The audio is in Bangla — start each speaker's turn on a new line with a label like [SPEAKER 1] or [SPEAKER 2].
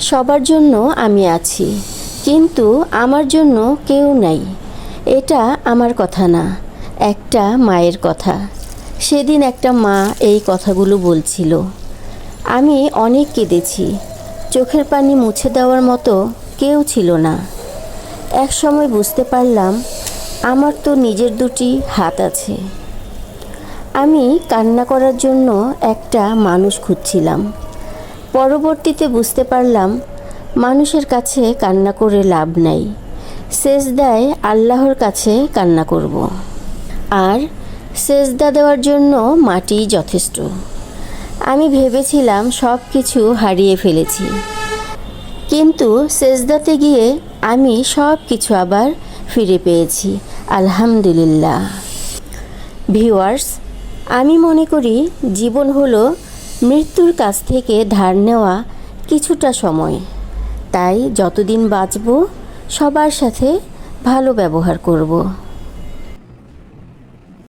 [SPEAKER 1] সবার জন্য আমি আছি, কিন্তু আমার জন্য কেউ নাই। এটা আমার কথা না, একটা মায়ের কথা। সেদিন একটা মা এই কথাগুলো বলছিল। আমি অনেক কেঁদেছি, চোখের পানি মুছে দেওয়ার মতো কেউ ছিল না। এক সময় বুঝতে পারলাম আমার তো নিজের দুটি হাত আছে। আমি কান্না করার জন্য একটা মানুষ খুঁজছিলাম। পরবর্তীতে বুঝতে পারলাম মানুষের কাছে কান্না করে লাভ নাই, সেজদায় আল্লাহর কাছে কান্না করব। আর সেজদা দেওয়ার জন্য মাটিই যথেষ্ট। আমি ভেবেছিলাম সব কিছু হারিয়ে ফেলেছি, কিন্তু সেজদাতে গিয়ে আমি সব কিছু আবার ফিরে পেয়েছি, আলহামদুলিল্লাহ। ভিউয়ার্স, আমি মনে করি জীবন হলো মৃত্যুর কাছ থেকে ধার নেওয়া কিছুটা সময়। তাই যতদিন বাঁচব সবার সাথে ভালো ব্যবহার করব।